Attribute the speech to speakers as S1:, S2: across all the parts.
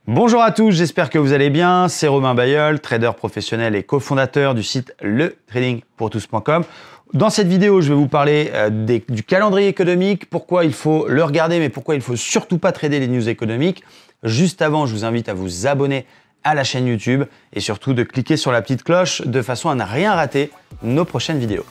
S1: Bonjour à tous, j'espère que vous allez bien. C'est Romain Bayeul, trader professionnel et cofondateur du site letradingpourtous.com. Dans cette vidéo, je vais vous parler du calendrier économique, pourquoi il faut le regarder, mais pourquoi il ne faut surtout pas trader les news économiques. Juste avant, je vous invite à vous abonner à la chaîne YouTube et surtout de cliquer sur la petite cloche de façon à ne rien rater nos prochaines vidéos.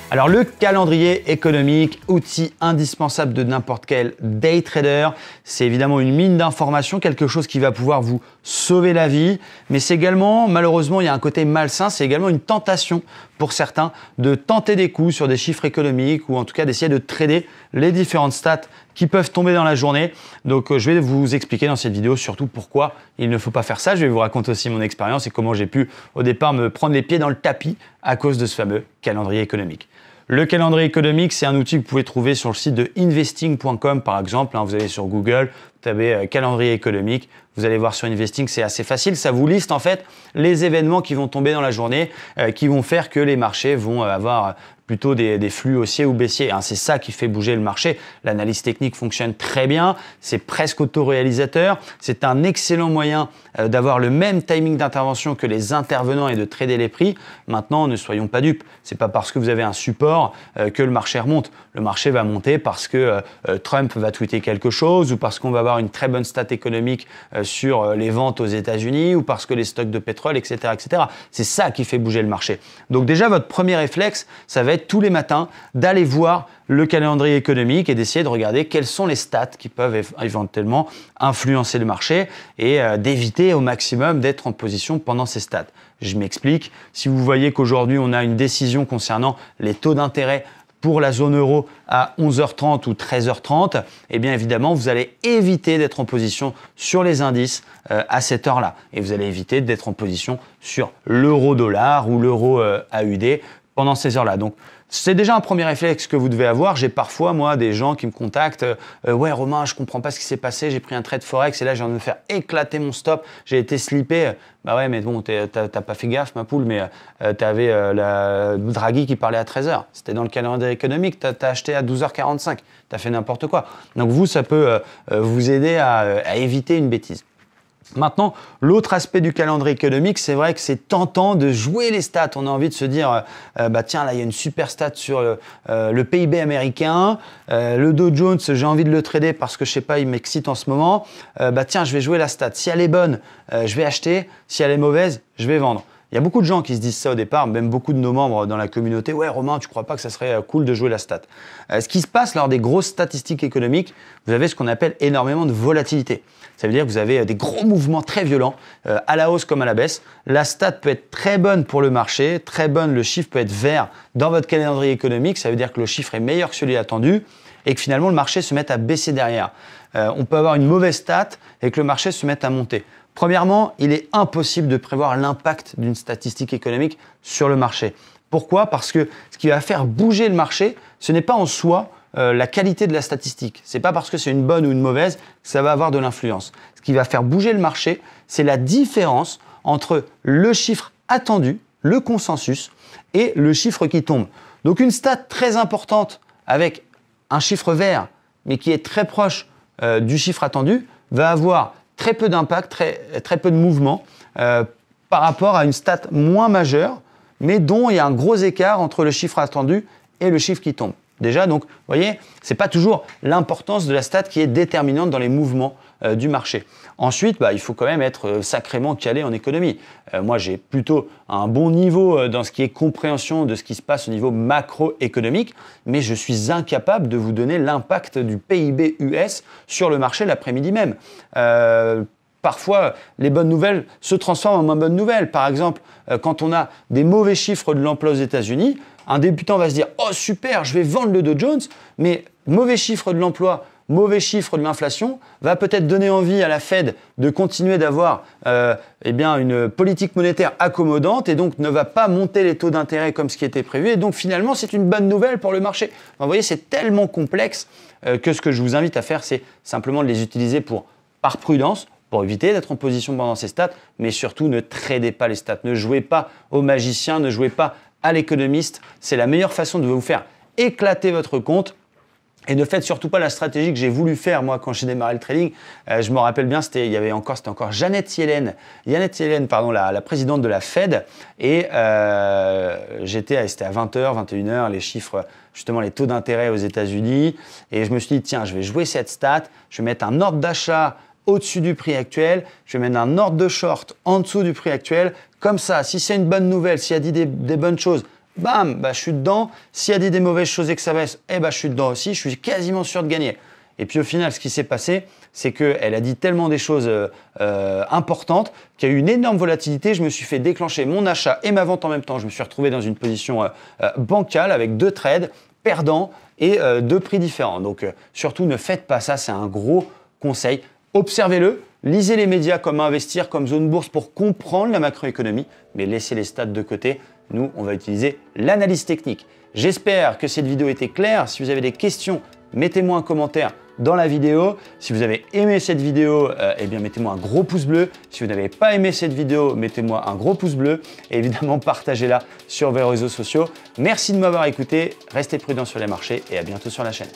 S1: Alors le calendrier économique, outil indispensable de n'importe quel day trader, c'est évidemment une mine d'informations, quelque chose qui va pouvoir vous sauver la vie, mais c'est également, malheureusement, il y a un côté malsain, c'est également une tentation pour certains de tenter des coups sur des chiffres économiques ou en tout cas d'essayer de trader les différentes stats qui peuvent tomber dans la journée. Donc je vais vous expliquer dans cette vidéo surtout pourquoi il ne faut pas faire ça. Je vais vous raconter aussi mon expérience et comment j'ai pu au départ me prendre les pieds dans le tapis à cause de ce fameux calendrier économique. Le calendrier économique, c'est un outil que vous pouvez trouver sur le site de investing.com par exemple. Vous allez sur Google, vous tapez calendrier économique, vous allez voir sur Investing, c'est assez facile. Ça vous liste en fait les événements qui vont tomber dans la journée, qui vont faire que les marchés vont avoir plutôt des flux haussiers ou baissiers. C'est ça qui fait bouger le marché. L'analyse technique fonctionne très bien, c'est presque autoréalisateur. C'est un excellent moyen d'avoir le même timing d'intervention que les intervenants et de trader les prix. Maintenant, ne soyons pas dupes. C'est pas parce que vous avez un support que le marché remonte. Le marché va monter parce que Trump va tweeter quelque chose ou parce qu'on va avoir une très bonne stat économique sur les ventes aux États-Unis ou parce que les stocks de pétrole, etc., etc. C'est ça qui fait bouger le marché. Donc déjà, votre premier réflexe, ça va être tous les matins d'aller voir le calendrier économique et d'essayer de regarder quelles sont les stats qui peuvent éventuellement influencer le marché et d'éviter au maximum d'être en position pendant ces stats. Je m'explique. Si vous voyez qu'aujourd'hui, on a une décision concernant les taux d'intérêt pour la zone euro à 11h30 ou 13h30, eh bien évidemment, vous allez éviter d'être en position sur les indices à cette heure-là. Et vous allez éviter d'être en position sur l'euro-dollar ou l'euro AUD pendant ces heures-là. Donc, c'est déjà un premier réflexe que vous devez avoir. J'ai parfois, moi, des gens qui me contactent. Ouais, Romain, je comprends pas ce qui s'est passé. J'ai pris un trade Forex et là, j'ai envie de me faire éclater mon stop. J'ai été slippé. Bah ouais, mais bon, t'as pas fait gaffe, ma poule, mais t'avais la Draghi qui parlait à 13h. C'était dans le calendrier économique. T'as acheté à 12h45. T'as fait n'importe quoi. Donc, vous, ça peut vous aider à éviter une bêtise. Maintenant, l'autre aspect du calendrier économique, c'est vrai que c'est tentant de jouer les stats. On a envie de se dire, tiens, là, il y a une super stat sur le PIB américain, le Dow Jones, j'ai envie de le trader parce que, je sais pas, il m'excite en ce moment. Tiens, je vais jouer la stat. Si elle est bonne, je vais acheter. Si elle est mauvaise, je vais vendre. Il y a beaucoup de gens qui se disent ça au départ, même beaucoup de nos membres dans la communauté. Ouais, Romain, tu crois pas que ça serait cool de jouer la stat? Ce qui se passe lors des grosses statistiques économiques, vous avez ce qu'on appelle énormément de volatilité. Ça veut dire que vous avez des gros mouvements très violents, à la hausse comme à la baisse. La stat peut être très bonne pour le marché, très bonne, le chiffre peut être vert dans votre calendrier économique. Ça veut dire que le chiffre est meilleur que celui attendu et que finalement le marché se mette à baisser derrière. On peut avoir une mauvaise stat et que le marché se mette à monter. Premièrement, il est impossible de prévoir l'impact d'une statistique économique sur le marché. Pourquoi? Parce que ce qui va faire bouger le marché, ce n'est pas en soi la qualité de la statistique. Ce n'est pas parce que c'est une bonne ou une mauvaise que ça va avoir de l'influence. Ce qui va faire bouger le marché, c'est la différence entre le chiffre attendu, le consensus, et le chiffre qui tombe. Donc une stat très importante avec un chiffre vert, mais qui est très proche du chiffre attendu, va avoir très peu d'impact, très peu de mouvement par rapport à une stat moins majeure, mais dont il y a un gros écart entre le chiffre attendu et le chiffre qui tombe. Déjà, donc, vous voyez, ce n'est pas toujours l'importance de la stat qui est déterminante dans les mouvements du marché. Ensuite, il faut quand même être sacrément calé en économie. Moi, j'ai plutôt un bon niveau dans ce qui est compréhension de ce qui se passe au niveau macroéconomique, mais je suis incapable de vous donner l'impact du PIB US sur le marché l'après-midi même. Parfois, les bonnes nouvelles se transforment en moins bonnes nouvelles. Par exemple, quand on a des mauvais chiffres de l'emploi aux États-Unis, un débutant va se dire « Oh super, je vais vendre le Dow Jones », mais mauvais chiffre de l'emploi mauvais chiffre de l'inflation va peut-être donner envie à la Fed de continuer d'avoir une politique monétaire accommodante et donc ne va pas monter les taux d'intérêt comme ce qui était prévu. Et donc finalement, c'est une bonne nouvelle pour le marché. Enfin, vous voyez, c'est tellement complexe que ce que je vous invite à faire, c'est simplement de les utiliser par prudence, pour éviter d'être en position pendant ces stats, mais surtout ne tradez pas les stats. Ne jouez pas au magicien, ne jouez pas à l'économiste. C'est la meilleure façon de vous faire éclater votre compte. Et ne faites surtout pas la stratégie que j'ai voulu faire moi quand j'ai démarré le trading. Je me rappelle bien, c'était encore Janet Yellen, la présidente de la Fed. Et c'était à 20h, 21h, les chiffres, justement les taux d'intérêt aux États-Unis. Et je me suis dit, tiens, je vais jouer cette stat, je vais mettre un ordre d'achat au-dessus du prix actuel, je vais mettre un ordre de short en dessous du prix actuel. Comme ça, si c'est une bonne nouvelle, s'il y a dit des bonnes choses, bam, je suis dedans. S'il y a dit des mauvaises choses et que ça baisse, je suis dedans aussi. Je suis quasiment sûr de gagner. Et puis au final, ce qui s'est passé, c'est qu'elle a dit tellement des choses importantes qu'il y a eu une énorme volatilité. Je me suis fait déclencher mon achat et ma vente en même temps. Je me suis retrouvé dans une position bancale avec 2 trades perdants et 2 prix différents. Donc surtout, ne faites pas ça. C'est un gros conseil. Observez-le, lisez les médias comme Investir, comme Zone Bourse pour comprendre la macroéconomie, mais laissez les stats de côté. Nous, on va utiliser l'analyse technique. J'espère que cette vidéo était claire. Si vous avez des questions, mettez-moi un commentaire dans la vidéo. Si vous avez aimé cette vidéo, mettez-moi un gros pouce bleu. Si vous n'avez pas aimé cette vidéo, mettez-moi un gros pouce bleu. Et évidemment, partagez-la sur vos réseaux sociaux. Merci de m'avoir écouté. Restez prudents sur les marchés et à bientôt sur la chaîne.